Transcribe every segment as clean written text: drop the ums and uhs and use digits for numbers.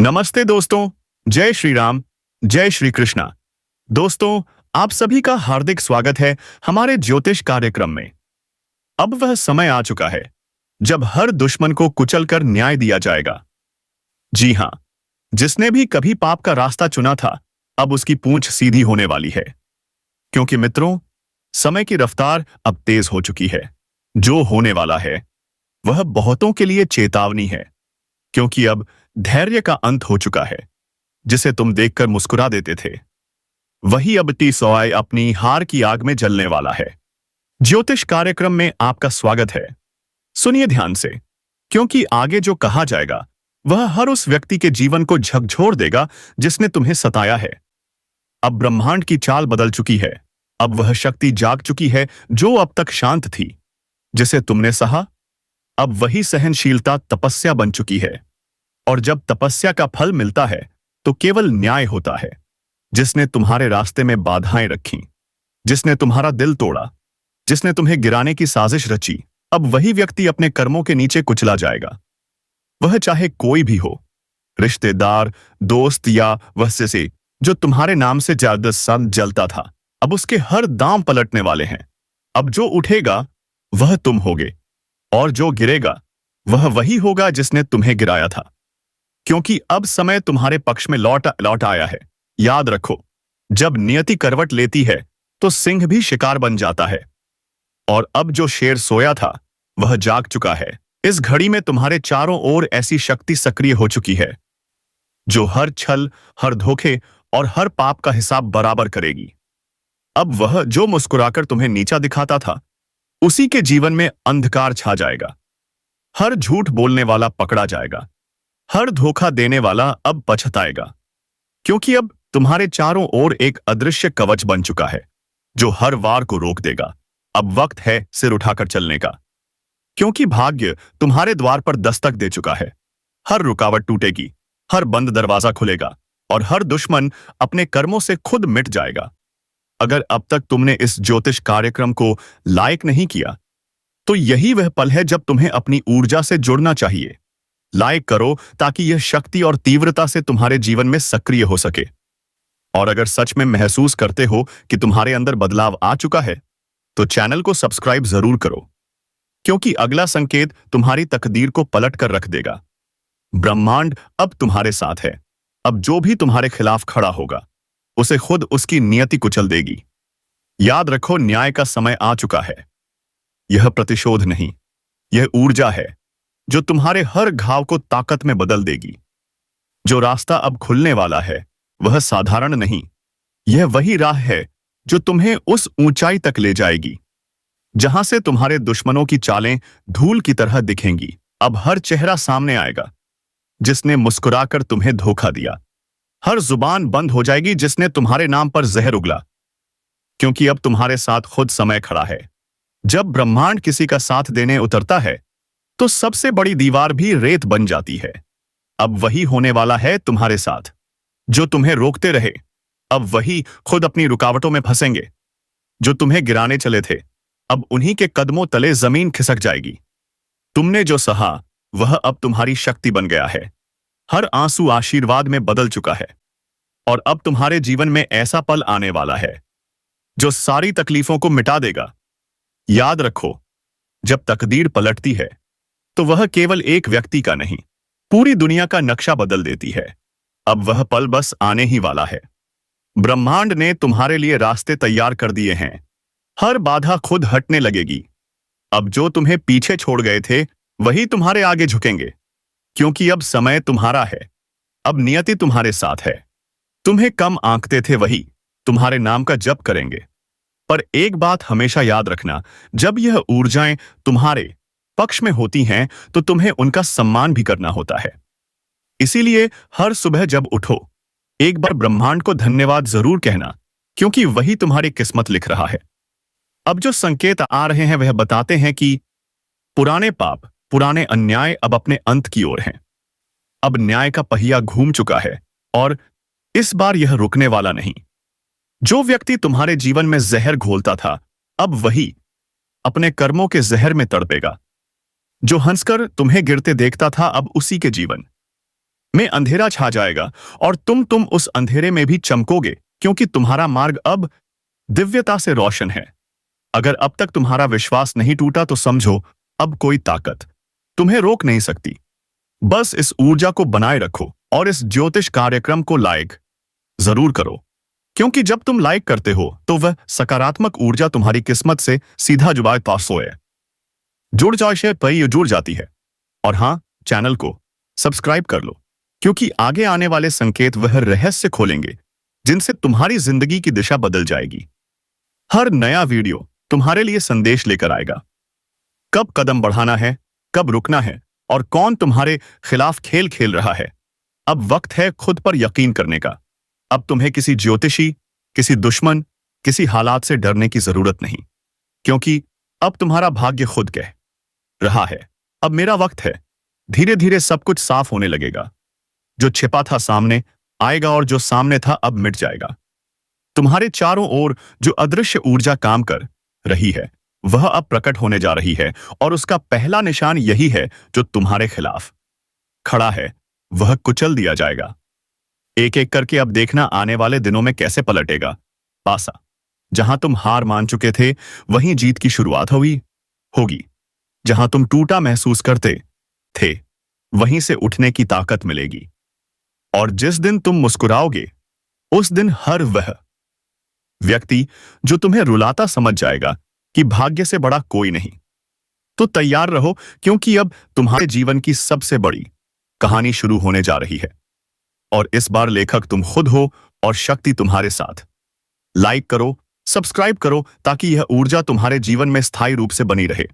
नमस्ते दोस्तों। जय श्री राम। जय श्री कृष्णा। दोस्तों, आप सभी का हार्दिक स्वागत है हमारे ज्योतिष कार्यक्रम में। अब वह समय आ चुका है जब हर दुश्मन को कुचलकर न्याय दिया जाएगा। जी हां, जिसने भी कभी पाप का रास्ता चुना था, अब उसकी पूंछ सीधी होने वाली है। क्योंकि मित्रों, समय की रफ्तार अब तेज हो चुकी है। जो होने वाला है वह बहुतों के लिए चेतावनी है, क्योंकि अब धैर्य का अंत हो चुका है। जिसे तुम देखकर मुस्कुरा देते थे, वही अब टी-सॉय अपनी हार की आग में जलने वाला है। ज्योतिष कार्यक्रम में आपका स्वागत है। सुनिए ध्यान से, क्योंकि आगे जो कहा जाएगा वह हर उस व्यक्ति के जीवन को झकझोर देगा जिसने तुम्हें सताया है। अब ब्रह्मांड की चाल बदल चुकी है। अब वह शक्ति जाग चुकी है जो अब तक शांत थी। जिसे तुमने सहा, अब वही सहनशीलता तपस्या बन चुकी है। और जब तपस्या का फल मिलता है तो केवल न्याय होता है। जिसने तुम्हारे रास्ते में बाधाएं रखी, जिसने तुम्हारा दिल तोड़ा, जिसने तुम्हें गिराने की साजिश रची, अब वही व्यक्ति अपने कर्मों के नीचे कुचला जाएगा। वह चाहे कोई भी हो, रिश्तेदार, दोस्त या वह से जो तुम्हारे नाम से ज्यादा सन जलता था, अब उसके हर दांव पलटने वाले हैं। अब जो उठेगा वह तुम होगे, और जो गिरेगा वह वही होगा जिसने तुम्हें गिराया था। क्योंकि अब समय तुम्हारे पक्ष में लौट आया है। याद रखो, जब नियति करवट लेती है तो सिंह भी शिकार बन जाता है। और अब जो शेर सोया था वह जाग चुका है। इस घड़ी में तुम्हारे चारों ओर ऐसी शक्ति सक्रिय हो चुकी है जो हर छल, हर धोखे और हर पाप का हिसाब बराबर करेगी। अब वह जो मुस्कुराकर तुम्हें नीचा दिखाता था, उसी के जीवन में अंधकार छा जाएगा। हर झूठ बोलने वाला पकड़ा जाएगा। हर धोखा देने वाला अब पछताएगा। क्योंकि अब तुम्हारे चारों ओर एक अदृश्य कवच बन चुका है जो हर वार को रोक देगा। अब वक्त है सिर उठाकर चलने का, क्योंकि भाग्य तुम्हारे द्वार पर दस्तक दे चुका है। हर रुकावट टूटेगी, हर बंद दरवाजा खुलेगा और हर दुश्मन अपने कर्मों से खुद मिट जाएगा। अगर अब तक तुमने इस ज्योतिष कार्यक्रम को लाइक नहीं किया, तो यही वह पल है जब तुम्हें अपनी ऊर्जा से जुड़ना चाहिए। लाइक करो ताकि यह शक्ति और तीव्रता से तुम्हारे जीवन में सक्रिय हो सके। और अगर सच में महसूस करते हो कि तुम्हारे अंदर बदलाव आ चुका है, तो चैनल को सब्सक्राइब जरूर करो, क्योंकि अगला संकेत तुम्हारी तकदीर को पलट कर रख देगा। ब्रह्मांड अब तुम्हारे साथ है। अब जो भी तुम्हारे खिलाफ खड़ा होगा, उसे खुद उसकी नियति कुचल देगी। याद रखो, न्याय का समय आ चुका है। यह प्रतिशोध नहीं, यह ऊर्जा है जो तुम्हारे हर घाव को ताकत में बदल देगी। जो रास्ता अब खुलने वाला है वह साधारण नहीं, यह वही राह है जो तुम्हें उस ऊंचाई तक ले जाएगी जहां से तुम्हारे दुश्मनों की चालें धूल की तरह दिखेंगी। अब हर चेहरा सामने आएगा जिसने मुस्कुराकर तुम्हें धोखा दिया। हर जुबान बंद हो जाएगी जिसने तुम्हारे नाम पर जहर उगला। क्योंकि अब तुम्हारे साथ खुद समय खड़ा है। जब ब्रह्मांड किसी का साथ देने उतरता है तो सबसे बड़ी दीवार भी रेत बन जाती है। अब वही होने वाला है तुम्हारे साथ। जो तुम्हें रोकते रहे, अब वही खुद अपनी रुकावटों में फंसेंगे। जो तुम्हें गिराने चले थे, अब उन्हीं के कदमों तले जमीन खिसक जाएगी। तुमने जो सहा वह अब तुम्हारी शक्ति बन गया है। हर आंसू आशीर्वाद में बदल चुका है। और अब तुम्हारे जीवन में ऐसा पल आने वाला है जो सारी तकलीफों को मिटा देगा। याद रखो, जब तकदीर पलटती है तो वह केवल एक व्यक्ति का नहीं, पूरी दुनिया का नक्शा बदल देती है। अब वह पल बस आने ही वाला है। ब्रह्मांड ने तुम्हारे लिए रास्ते तैयार कर दिए हैं। हर बाधा खुद हटने लगेगी। अब जो तुम्हें पीछे छोड़ गए थे वही तुम्हारे आगे झुकेंगे। क्योंकि अब समय तुम्हारा है। अब नियति तुम्हारे साथ है। तुम्हें कम आंकते थे वही तुम्हारे नाम का जप करेंगे। पर एक बात हमेशा याद रखना, जब यह ऊर्जाएं तुम्हारे पक्ष में होती हैं तो तुम्हें उनका सम्मान भी करना होता है। इसीलिए हर सुबह जब उठो, एक बार ब्रह्मांड को धन्यवाद जरूर कहना, क्योंकि वही तुम्हारी किस्मत लिख रहा है। अब जो संकेत आ रहे हैं वह बताते हैं कि पुराने पाप, पुराने अन्याय अब अपने अंत की ओर हैं। अब न्याय का पहिया घूम चुका है और इस बार यह रुकने वाला नहीं। जो व्यक्ति तुम्हारे जीवन में जहर घोलता था, अब वही अपने कर्मों के जहर में तड़पेगा। जो हंसकर तुम्हें गिरते देखता था, अब उसी के जीवन में अंधेरा छा जाएगा और तुम उस अंधेरे में भी चमकोगे, क्योंकि तुम्हारा मार्ग अब दिव्यता से रोशन है। अगर अब तक तुम्हारा विश्वास नहीं टूटा तो समझो, अब कोई ताकत तुम्हें रोक नहीं सकती। बस इस ऊर्जा को बनाए रखो और इस ज्योतिष कार्यक्रम को लाइक जरूर करो, क्योंकि जब तुम लाइक करते हो तो वह सकारात्मक ऊर्जा तुम्हारी किस्मत से सीधा जुबान पास होए जुड़ जाए पर जुड़ जाती है। और हाँ, चैनल को सब्सक्राइब कर लो, क्योंकि आगे आने वाले संकेत वह रहस्य खोलेंगे जिनसे तुम्हारी जिंदगी की दिशा बदल जाएगी। हर नया वीडियो तुम्हारे लिए संदेश लेकर आएगा, कब कदम बढ़ाना है, कब रुकना है और कौन तुम्हारे खिलाफ खेल खेल रहा है। अब वक्त है खुद पर यकीन करने का। अब तुम्हें किसी ज्योतिषी, किसी दुश्मन, किसी हालात से डरने की जरूरत नहीं, क्योंकि अब तुम्हारा भाग्य खुद कह रहा है, अब मेरा वक्त है। धीरे धीरे सब कुछ साफ होने लगेगा। जो छिपा था सामने आएगा और जो सामने था अब मिट जाएगा। तुम्हारे चारों ओर जो अदृश्य ऊर्जा काम कर रही है वह अब प्रकट होने जा रही है, और उसका पहला निशान यही है जो तुम्हारे खिलाफ खड़ा है वह कुचल दिया जाएगा। एक एक करके अब देखना आने वाले दिनों में कैसे पलटेगा पासा। जहां तुम हार मान चुके थे वहीं जीत की शुरुआत होगी। जहां तुम टूटा महसूस करते थे वहीं से उठने की ताकत मिलेगी। और जिस दिन तुम मुस्कुराओगे उस दिन हर वह व्यक्ति जो तुम्हें रुलाता समझ जाएगा कि भाग्य से बड़ा कोई नहीं। तो तैयार रहो, क्योंकि अब तुम्हारे जीवन की सबसे बड़ी कहानी शुरू होने जा रही है। और इस बार लेखक तुम खुद हो और शक्ति तुम्हारे साथ। लाइक करो, सब्सक्राइब करो, ताकि यह ऊर्जा तुम्हारे जीवन में स्थायी रूप से बनी रहे।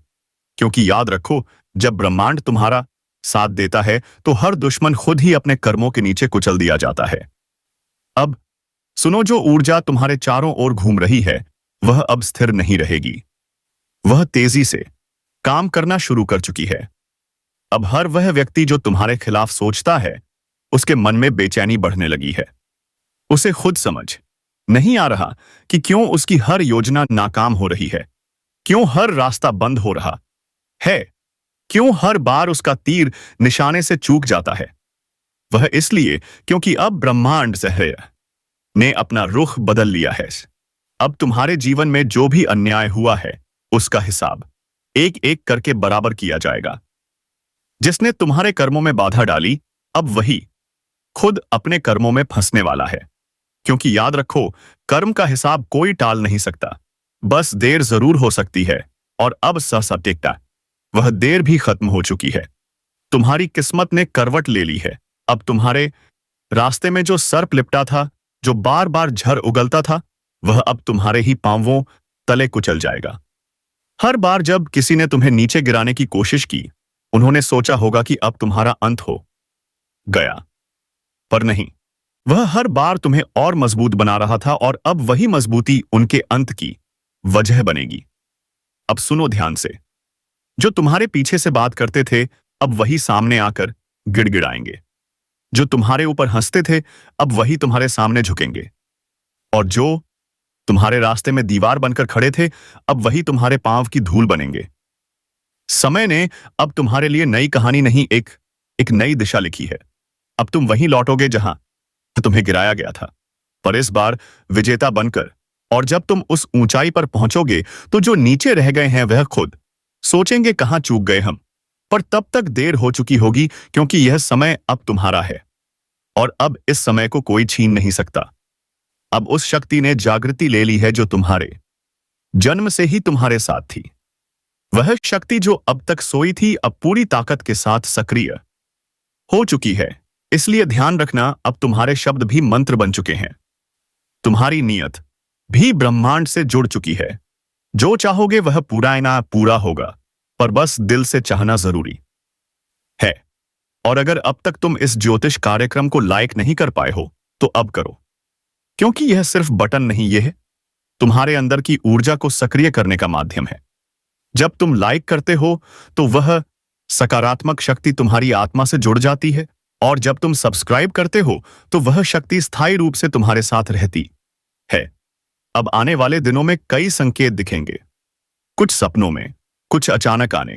क्योंकि याद रखो, जब ब्रह्मांड तुम्हारा साथ देता है तो हर दुश्मन खुद ही अपने कर्मों के नीचे कुचल दिया जाता है। अब सुनो, जो ऊर्जा तुम्हारे चारों ओर घूम रही है वह अब स्थिर नहीं रहेगी। वह तेजी से काम करना शुरू कर चुकी है। अब हर वह व्यक्ति जो तुम्हारे खिलाफ सोचता है उसके मन में बेचैनी बढ़ने लगी है। उसे खुद समझ नहीं आ रहा कि क्यों उसकी हर योजना नाकाम हो रही है, क्यों हर रास्ता बंद हो रहा है, क्यों हर बार उसका तीर निशाने से चूक जाता है। वह इसलिए क्योंकि अब ब्रह्मांड सहर ने अपना रुख बदल लिया है। अब तुम्हारे जीवन में जो भी अन्याय हुआ है उसका हिसाब एक एक करके बराबर किया जाएगा। जिसने तुम्हारे कर्मों में बाधा डाली अब वही खुद अपने कर्मों में फंसने वाला है। क्योंकि याद रखो, कर्म का हिसाब कोई टाल नहीं सकता, बस देर जरूर हो सकती है। और अब सटीकता वह देर भी खत्म हो चुकी है। तुम्हारी किस्मत ने करवट ले ली है। अब तुम्हारे रास्ते में जो सर्प लिपटा था, जो बार बार झर उगलता था, वह अब तुम्हारे ही पांवों तले कुचल जाएगा। हर बार जब किसी ने तुम्हें नीचे गिराने की कोशिश की, उन्होंने सोचा होगा कि अब तुम्हारा अंत हो गया, पर नहीं। वह हर बार तुम्हें और मजबूत बना रहा था, और अब वही मजबूती उनके अंत की वजह बनेगी। अब सुनो ध्यान से, जो तुम्हारे पीछे से बात करते थे अब वही सामने आकर गिड़गिड़ाएंगे। जो तुम्हारे ऊपर हंसते थे अब वही तुम्हारे सामने झुकेंगे। और जो तुम्हारे रास्ते में दीवार बनकर खड़े थे अब वही तुम्हारे पांव की धूल बनेंगे। समय ने अब तुम्हारे लिए नई कहानी नहीं, एक नई दिशा लिखी है। अब तुम वहीं लौटोगे जहां तुम्हें गिराया गया था, पर इस बार विजेता बनकर। और जब तुम उस ऊंचाई पर पहुंचोगे तो जो नीचे रह गए हैं वह खुद सोचेंगे कहां चूक गए हम। पर तब तक देर हो चुकी होगी, क्योंकि यह समय अब तुम्हारा है और अब इस समय को कोई छीन नहीं सकता। अब उस शक्ति ने जागृति ले ली है जो तुम्हारे जन्म से ही तुम्हारे साथ थी। वह शक्ति जो अब तक सोई थी अब पूरी ताकत के साथ सक्रिय हो चुकी है। इसलिए ध्यान रखना, अब तुम्हारे शब्द भी मंत्र बन चुके हैं। तुम्हारी नीयत भी ब्रह्मांड से जुड़ चुकी है। जो चाहोगे वह पूरा होगा, पर बस दिल से चाहना जरूरी है। और अगर अब तक तुम इस ज्योतिष कार्यक्रम को लाइक नहीं कर पाए हो तो अब करो, क्योंकि यह सिर्फ बटन नहीं, यह है तुम्हारे अंदर की ऊर्जा को सक्रिय करने का माध्यम है। जब तुम लाइक करते हो तो वह सकारात्मक शक्ति तुम्हारी आत्मा से जुड़ जाती है, और जब तुम सब्सक्राइब करते हो तो वह शक्ति स्थायी रूप से तुम्हारे साथ रहती है। अब आने वाले दिनों में कई संकेत दिखेंगे, कुछ सपनों में, कुछ अचानक आने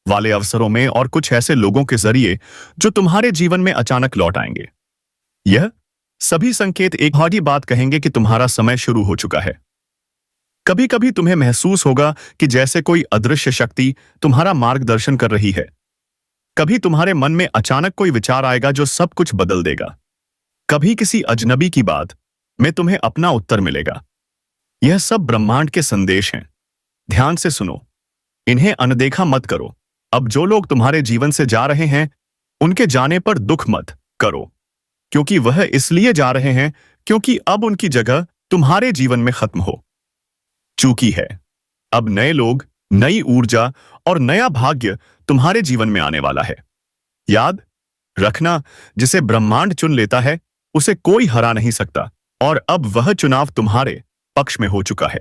वाले अवसरों में और कुछ ऐसे लोगों के जरिए जो तुम्हारे जीवन में अचानक लौट आएंगे। यह सभी संकेत एक ही बात कहेंगे कि तुम्हारा समय शुरू हो चुका है। कभी कभी तुम्हें महसूस होगा कि जैसे कोई अदृश्य शक्ति तुम्हारा मार्गदर्शन कर रही है। कभी तुम्हारे मन में अचानक कोई विचार आएगा जो सब कुछ बदल देगा। कभी किसी अजनबी की बात में तुम्हें अपना उत्तर मिलेगा। यह सब ब्रह्मांड के संदेश हैं। ध्यान से सुनो, इन्हें अनदेखा मत करो। अब जो लोग तुम्हारे जीवन से जा रहे हैं, उनके जाने पर दुख मत करो, क्योंकि वह इसलिए जा रहे हैं क्योंकि अब उनकी जगह तुम्हारे जीवन में खत्म हो चुकी है। अब नए लोग, नई ऊर्जा और नया भाग्य तुम्हारे जीवन में आने वाला है। याद रखना, जिसे ब्रह्मांड चुन लेता है उसे कोई हरा नहीं सकता, और अब वह चुनाव तुम्हारे पक्ष में हो चुका है।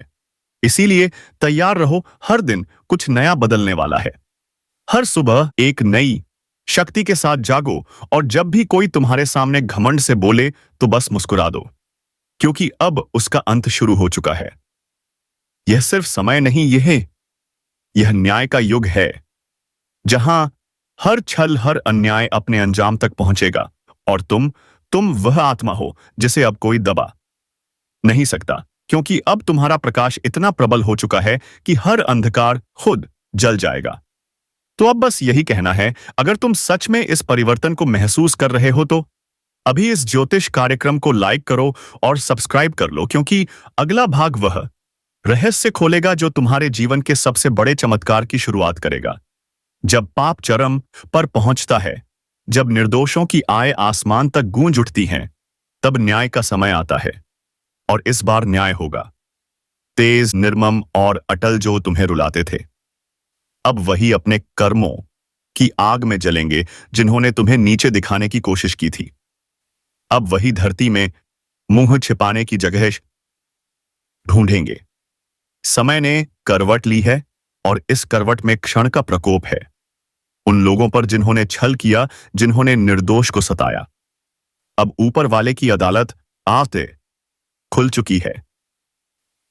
इसीलिए तैयार रहो, हर दिन कुछ नया बदलने वाला है। हर सुबह एक नई शक्ति के साथ जागो, और जब भी कोई तुम्हारे सामने घमंड से बोले तो बस मुस्कुरा दो, क्योंकि अब उसका अंत शुरू हो चुका है। यह सिर्फ समय नहीं, यह न्याय का युग है, जहां हर छल, हर अन्याय अपने अंजाम तक पहुंचेगा, और तुम वह आत्मा हो जिसे अब कोई दबा नहीं सकता, क्योंकि अब तुम्हारा प्रकाश इतना प्रबल हो चुका है कि हर अंधकार खुद जल जाएगा। तो अब बस यही कहना है, अगर तुम सच में इस परिवर्तन को महसूस कर रहे हो तो अभी इस ज्योतिष कार्यक्रम को लाइक करो और सब्सक्राइब कर लो, क्योंकि अगला भाग वह रहस्य खोलेगा जो तुम्हारे जीवन के सबसे बड़े चमत्कार की शुरुआत करेगा। जब पाप चरम पर पहुंचता है, जब निर्दोषों की आय आसमान तक गूंज उठती हैं, तब न्याय का समय आता है। और इस बार न्याय होगा तेज, निर्मम और अटल। जो तुम्हें रुलाते थे, अब वही अपने कर्मों की आग में जलेंगे जिन्होंने तुम्हें नीचे दिखाने की कोशिश की थी। अब वही धरती में मुंह छिपाने की जगह ढूंढेंगे। समय ने करवट ली है, और इस करवट में क्षण का प्रकोप है। उन लोगों पर जिन्होंने छल किया, जिन्होंने निर्दोष को सताया। अब ऊपर वाले की अदालत आते खुल चुकी है।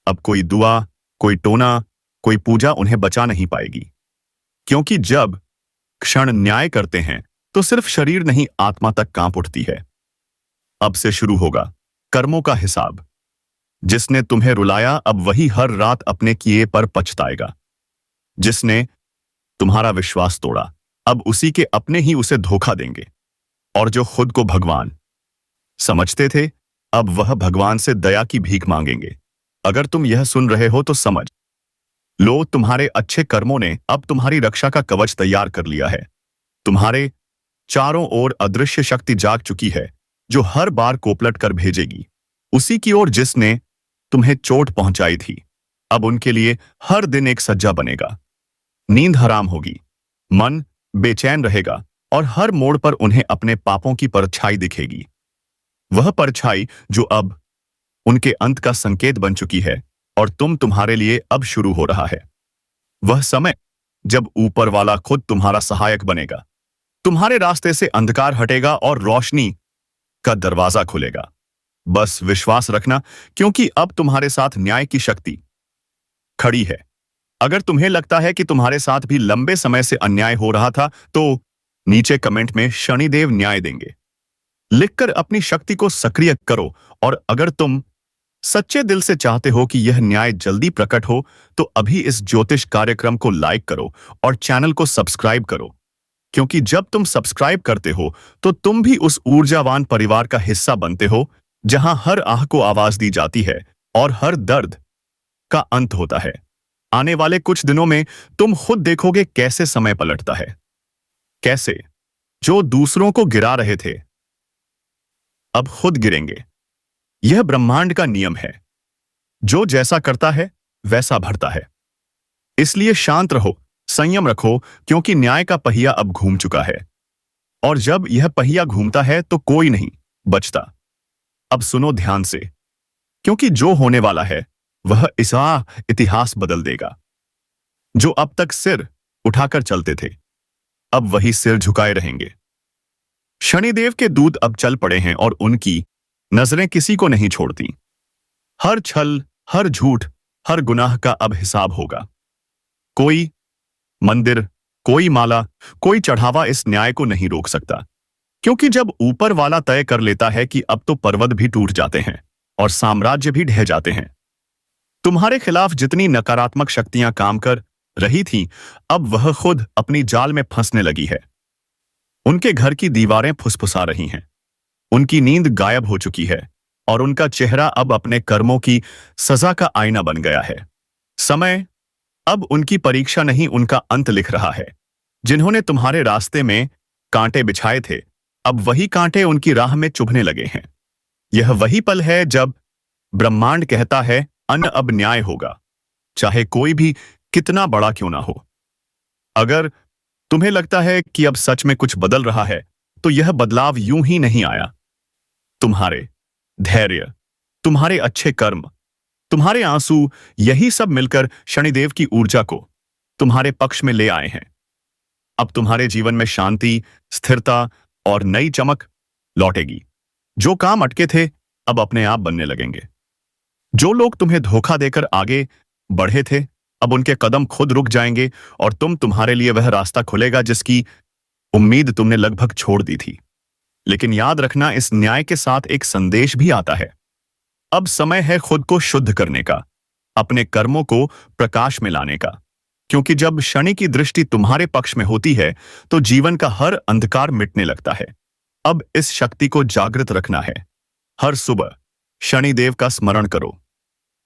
अब कोई दुआ, कोई टोना, कोई पूजा उन्हें बचा नहीं पाएगी, क्योंकि जब क्षण न्याय करते हैं तो सिर्फ शरीर नहीं, आत्मा तक कांप उठती है। अब से शुरू होगा कर्मों का हिसाब। जिसने तुम्हें रुलाया, अब वही हर रात अपने किए पर पछताएगा। जिसने तुम्हारा विश्वास तोड़ा, अब उसी के अपने ही उसे धोखा देंगे। और जो खुद को भगवान समझते थे, अब वह भगवान से दया की भीख मांगेंगे। अगर तुम यह सुन रहे हो तो समझ लो, तुम्हारे अच्छे कर्मों ने अब तुम्हारी रक्षा का कवच तैयार कर लिया है। तुम्हारे चारों ओर अदृश्य शक्ति जाग चुकी है, जो हर बार कोपलट कर भेजेगी उसी की ओर जिसने तुम्हें चोट पहुंचाई थी। अब उनके लिए हर दिन एक सज्जा बनेगा। नींद हराम होगी, मन बेचैन रहेगा, और हर मोड़ पर उन्हें अपने पापों की परछाई दिखेगी। वह परछाई जो अब उनके अंत का संकेत बन चुकी है, और तुम्हारे लिए अब शुरू हो रहा है। वह समय जब ऊपर वाला खुद तुम्हारा सहायक बनेगा। तुम्हारे रास्ते से अंधकार हटेगा और रोशनी का दरवाजा खुलेगा। बस विश्वास रखना, क्योंकि अब तुम्हारे साथ न्याय की शक्ति खड़ी है। अगर तुम्हें लगता है कि तुम्हारे साथ भी लंबे समय से अन्याय हो रहा था, तो नीचे कमेंट में शनिदेव न्याय देंगे लिखकर अपनी शक्ति को सक्रिय करो। और अगर तुम सच्चे दिल से चाहते हो कि यह न्याय जल्दी प्रकट हो, तो अभी इस ज्योतिष कार्यक्रम को लाइक करो और चैनल को सब्सक्राइब करो, क्योंकि जब तुम सब्सक्राइब करते हो तो तुम भी उस ऊर्जावान परिवार का हिस्सा बनते हो, जहां हर आह को आवाज दी जाती है और हर दर्द का अंत होता है। आने वाले कुछ दिनों में तुम खुद देखोगे कैसे समय पलटता है, कैसे जो दूसरों को गिरा रहे थे अब खुद गिरेंगे। यह ब्रह्मांड का नियम है, जो जैसा करता है वैसा भरता है। इसलिए शांत रहो, संयम रखो, क्योंकि न्याय का पहिया अब घूम चुका है। और जब यह पहिया घूमता है तो कोई नहीं बचता। अब सुनो ध्यान से, क्योंकि जो होने वाला है वह इतिहास बदल देगा। जो अब तक सिर उठाकर चलते थे, अब वही सिर झुकाए रहेंगे। शनिदेव के दूत अब चल पड़े हैं, और उनकी नजरें किसी को नहीं छोड़ती। हर छल, हर झूठ, हर गुनाह का अब हिसाब होगा। कोई मंदिर, कोई माला, कोई चढ़ावा इस न्याय को नहीं रोक सकता, क्योंकि जब ऊपर वाला तय कर लेता है कि अब तो पर्वत भी टूट जाते हैं और साम्राज्य भी ढह जाते हैं। तुम्हारे खिलाफ जितनी नकारात्मक शक्तियां काम कर रही थीं, अब वह खुद अपनी जाल में फंसने लगी है। उनके घर की दीवारें फुसफुसा रही हैं, उनकी नींद गायब हो चुकी है और उनका चेहरा अब अपने कर्मों की सजा का आईना बन गया है। समय अब उनकी परीक्षा नहीं, उनका अंत लिख रहा है। जिन्होंने तुम्हारे रास्ते में कांटे बिछाए थे, अब वही कांटे उनकी राह में चुभने लगे हैं। यह वही पल है जब ब्रह्मांड कहता है, अन्न अब न्याय होगा, चाहे कोई भी कितना बड़ा क्यों ना हो। अगर तुम्हें लगता है कि अब सच में कुछ बदल रहा है, तो यह बदलाव यूं ही नहीं आया। तुम्हारे धैर्य, तुम्हारे अच्छे कर्म, तुम्हारे आंसू, यही सब मिलकर शनिदेव की ऊर्जा को तुम्हारे पक्ष में ले आए हैं। अब तुम्हारे जीवन में शांति, स्थिरता और नई चमक लौटेगी। जो काम अटके थे, अब अपने आप बनने लगेंगे। जो लोग तुम्हें धोखा देकर आगे बढ़े थे, अब उनके कदम खुद रुक जाएंगे और तुम्हारे लिए वह रास्ता खुलेगा जिसकी उम्मीद तुमने लगभग छोड़ दी थी। लेकिन याद रखना, इस न्याय के साथ एक संदेश भी आता है। अब समय है खुद को शुद्ध करने का, अपने कर्मों को प्रकाश में लाने का, क्योंकि जब शनि की दृष्टि तुम्हारे पक्ष में होती है तो जीवन का हर अंधकार मिटने लगता है। अब इस शक्ति को जागृत रखना है। हर सुबह शनिदेव का स्मरण करो,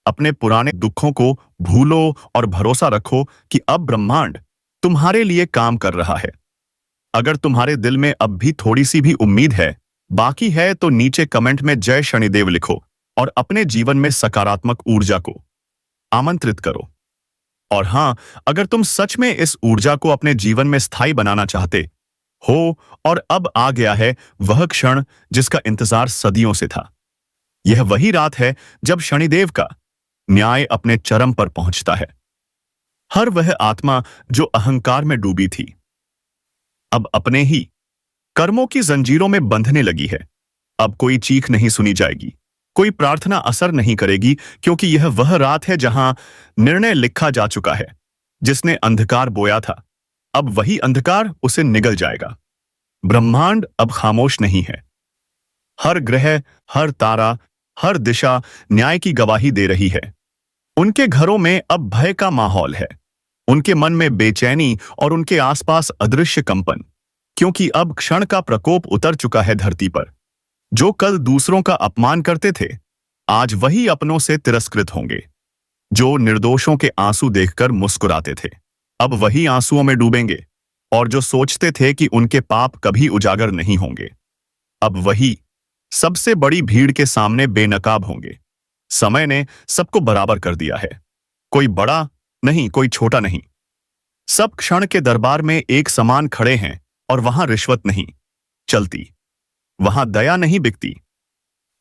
अपने पुराने दुखों को भूलो और भरोसा रखो कि अब ब्रह्मांड तुम्हारे लिए काम कर रहा है। अगर तुम्हारे दिल में अब भी थोड़ी सी भी उम्मीद है, बाकी है, तो नीचे कमेंट में जय शनिदेव लिखो और अपने जीवन में सकारात्मक ऊर्जा को आमंत्रित करो। और हां, अगर तुम सच में इस ऊर्जा को अपने जीवन में स्थायी बनाना चाहते हो और अब आ गया है वह क्षण जिसका इंतजार सदियों से था। यह वही रात है जब शनिदेव का न्याय अपने चरम पर पहुंचता है। हर वह आत्मा जो अहंकार में डूबी थी, अब अपने ही कर्मों की जंजीरों में बंधने लगी है। अब कोई चीख नहीं सुनी जाएगी, कोई प्रार्थना असर नहीं करेगी, क्योंकि यह वह रात है जहां निर्णय लिखा जा चुका है। जिसने अंधकार बोया था, अब वही अंधकार उसे निगल जाएगा। ब्रह्मांड अब खामोश नहीं है। हर ग्रह, हर तारा, हर दिशा न्याय की गवाही दे रही है। उनके घरों में अब भय का माहौल है, उनके मन में बेचैनी और उनके आसपास अदृश्य कंपन, क्योंकि अब क्षण का प्रकोप उतर चुका है धरती पर। जो कल दूसरों का अपमान करते थे, आज वही अपनों से तिरस्कृत होंगे। जो निर्दोषों के आंसू देखकर मुस्कुराते थे, अब वही आंसुओं में डूबेंगे। और जो सोचते थे कि उनके पाप कभी उजागर नहीं होंगे, अब वही सबसे बड़ी भीड़ के सामने बेनकाब होंगे। समय ने सबको बराबर कर दिया है, कोई बड़ा नहीं, कोई छोटा नहीं। सब क्षण के दरबार में एक समान खड़े हैं और वहां रिश्वत नहीं चलती, वहां दया नहीं बिकती,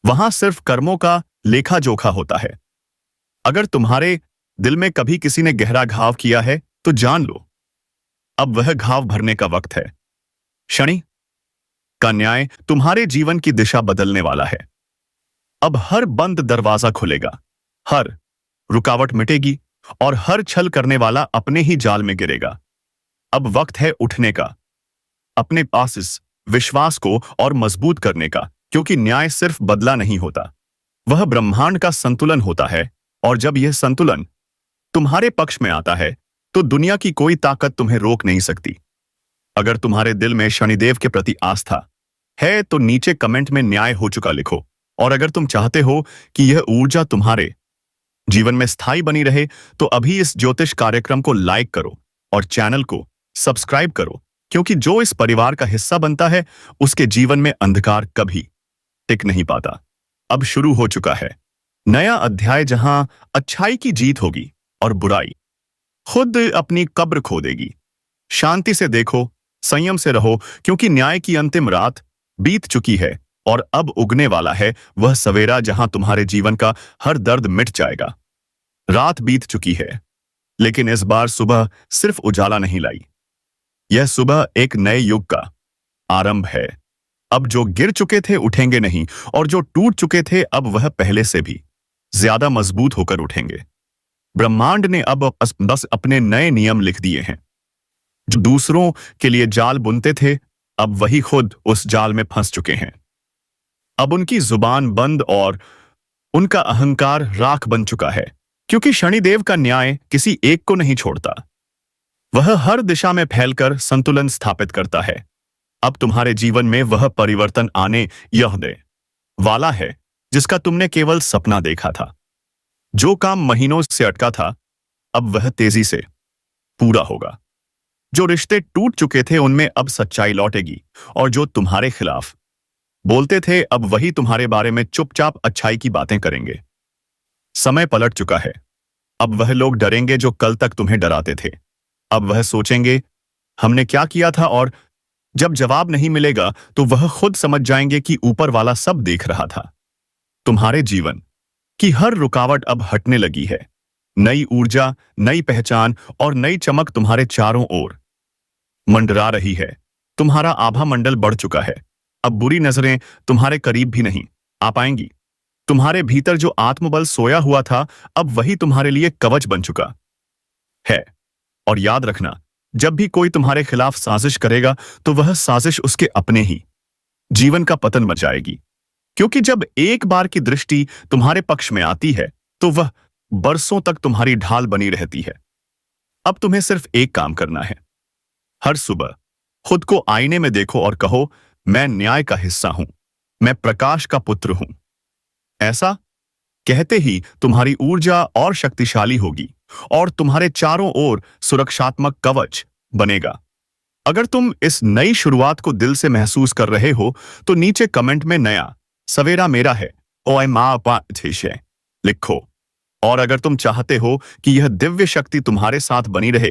वहां सिर्फ कर्मों का लेखा जोखा होता है। अगर तुम्हारे दिल में कभी किसी ने गहरा घाव किया है, तो जान लो, अब वह घाव भरने का वक्त है। शनि का न्याय तुम्हारे जीवन की दिशा बदलने वाला है। अब हर बंद दरवाजा खुलेगा, हर रुकावट मिटेगी और हर छल करने वाला अपने ही जाल में गिरेगा। अब वक्त है उठने का, अपने पास इस विश्वास को और मजबूत करने का, क्योंकि न्याय सिर्फ बदला नहीं होता, वह ब्रह्मांड का संतुलन होता है। और जब यह संतुलन तुम्हारे पक्ष में आता है, तो दुनिया की कोई ताकत तुम्हें रोक नहीं सकती। अगर तुम्हारे दिल में शनिदेव के प्रति आस्था है, तो नीचे कमेंट में न्याय हो चुका लिखो। और अगर तुम चाहते हो कि यह ऊर्जा तुम्हारे जीवन में स्थायी बनी रहे, तो अभी इस ज्योतिष कार्यक्रम को लाइक करो और चैनल को सब्सक्राइब करो, क्योंकि जो इस परिवार का हिस्सा बनता है, उसके जीवन में अंधकार कभी टिक नहीं पाता। अब शुरू हो चुका है नया अध्याय, जहां अच्छाई की जीत होगी और बुराई खुद अपनी कब्र खोदेगी। शांति से देखो, संयम से रहो, क्योंकि न्याय की अंतिम रात बीत चुकी है और अब उगने वाला है वह सवेरा जहां तुम्हारे जीवन का हर दर्द मिट जाएगा। रात बीत चुकी है, लेकिन इस बार सुबह सिर्फ उजाला नहीं लाई। यह सुबह एक नए युग का आरंभ है। अब जो गिर चुके थे उठेंगे नहीं, और जो टूट चुके थे अब वह पहले से भी ज्यादा मजबूत होकर उठेंगे। ब्रह्मांड ने अब बस अपने नए नियम लिख दिए हैं। जो दूसरों के लिए जाल बुनते थे, अब वही खुद उस जाल में फंस चुके हैं। अब उनकी जुबान बंद और उनका अहंकार राख बन चुका है, क्योंकि शनिदेव का न्याय किसी एक को नहीं छोड़ता। वह हर दिशा में फैलकर संतुलन स्थापित करता है। अब तुम्हारे जीवन में वह परिवर्तन आने यह दे वाला है जिसका तुमने केवल सपना देखा था। जो काम महीनों से अटका था, अब वह तेजी से पूरा होगा। जो रिश्ते टूट चुके थे उनमें अब सच्चाई लौटेगी, और जो तुम्हारे खिलाफ बोलते थे अब वही तुम्हारे बारे में चुपचाप अच्छाई की बातें करेंगे। समय पलट चुका है। अब वह लोग डरेंगे जो कल तक तुम्हें डराते थे। अब वह सोचेंगे हमने क्या किया था, और जब जवाब नहीं मिलेगा तो वह खुद समझ जाएंगे कि ऊपर वाला सब देख रहा था। तुम्हारे जीवन की हर रुकावट अब हटने लगी है। नई ऊर्जा, नई पहचान और नई चमक तुम्हारे चारों ओर मंडरा रही है। तुम्हारा आभा मंडल बढ़ चुका है। अब बुरी नजरें तुम्हारे करीब भी नहीं आ पाएंगी। तुम्हारे भीतर जो आत्मबल सोया हुआ था, अब वही तुम्हारे लिए कवच बन चुका है। और याद रखना, जब भी कोई तुम्हारे खिलाफ साजिश करेगा तो वह साजिश उसके अपने ही जीवन का पतन मचाएगी। क्योंकि जब एक बार की दृष्टि तुम्हारे पक्ष में आती है तो वह बरसों तक तुम्हारी ढाल बनी रहती है। अब तुम्हें सिर्फ एक काम करना है। हर सुबह खुद को आईने में देखो और कहो, मैं न्याय का हिस्सा हूं, मैं प्रकाश का पुत्र हूं। ऐसा कहते ही तुम्हारी ऊर्जा और शक्तिशाली होगी और तुम्हारे चारों ओर सुरक्षात्मक कवच बनेगा। अगर तुम इस नई शुरुआत को दिल से महसूस कर रहे हो तो नीचे कमेंट में नया सवेरा मेरा है ओए मां पाठेश है लिखो। और अगर तुम चाहते हो कि यह दिव्य शक्ति तुम्हारे साथ बनी रहे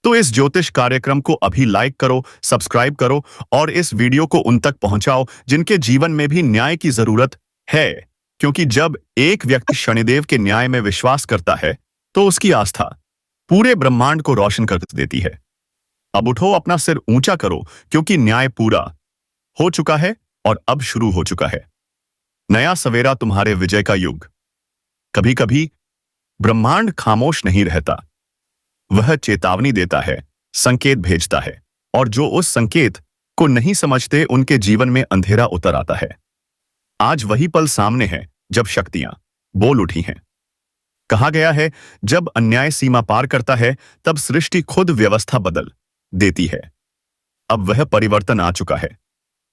तो इस ज्योतिष कार्यक्रम को अभी लाइक करो, सब्सक्राइब करो और इस वीडियो को उन तक पहुंचाओ जिनके जीवन में भी न्याय की जरूरत है। क्योंकि जब एक व्यक्ति शनिदेव के न्याय में विश्वास करता है तो उसकी आस्था पूरे ब्रह्मांड को रोशन कर देती है। अब उठो, अपना सिर ऊंचा करो, क्योंकि न्याय पूरा हो चुका है और अब शुरू हो चुका है नया सवेरा, तुम्हारे विजय का युग। कभी कभी ब्रह्मांड खामोश नहीं रहता, वह चेतावनी देता है, संकेत भेजता है, और जो उस संकेत को नहीं समझते उनके जीवन में अंधेरा उतर आता है। आज वही पल सामने है जब शक्तियां बोल उठी हैं। कहा गया है, जब अन्याय सीमा पार करता है तब सृष्टि खुद व्यवस्था बदल देती है। अब वह परिवर्तन आ चुका है।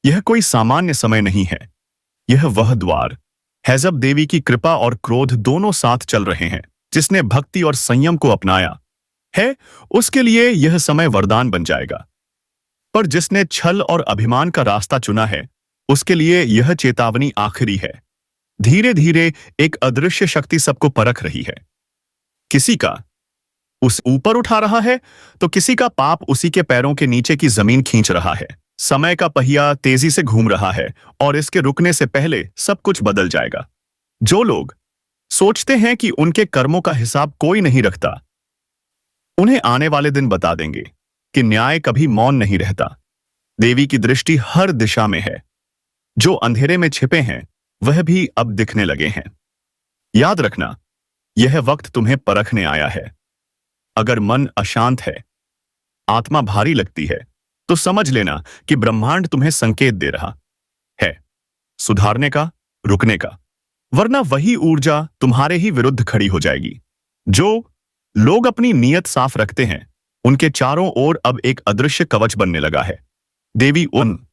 यह कोई सामान्य समय नहीं है, यह वह द्वार है जब देवी की कृपा और क्रोध दोनों साथ चल रहे हैं। जिसने भक्ति और संयम को अपनाया है उसके लिए यह समय वरदान बन जाएगा, पर जिसने छल और अभिमान का रास्ता चुना है उसके लिए यह चेतावनी आखिरी है। धीरे धीरे एक अदृश्य शक्ति सबको परख रही है। किसी का उस ऊपर उठा रहा है तो किसी का पाप उसी के पैरों के नीचे की जमीन खींच रहा है। समय का पहिया तेजी से घूम रहा है और इसके रुकने से पहले सब कुछ बदल जाएगा। जो लोग सोचते हैं कि उनके कर्मों का हिसाब कोई नहीं रखता, उन्हें आने वाले दिन बता देंगे कि न्याय कभी मौन नहीं रहता। देवी की दृष्टि हर दिशा में है। जो अंधेरे में छिपे हैं वह भी अब दिखने लगे हैं। याद रखना, यह वक्त तुम्हें परखने आया है। अगर मन अशांत है, आत्मा भारी लगती है, तो समझ लेना कि ब्रह्मांड तुम्हें संकेत दे रहा है सुधारने का, रुकने का, वरना वही ऊर्जा तुम्हारे ही विरुद्ध खड़ी हो जाएगी। जो लोग अपनी नीयत साफ रखते हैं उनके चारों ओर अब एक अदृश्य कवच बनने लगा है। देवी उन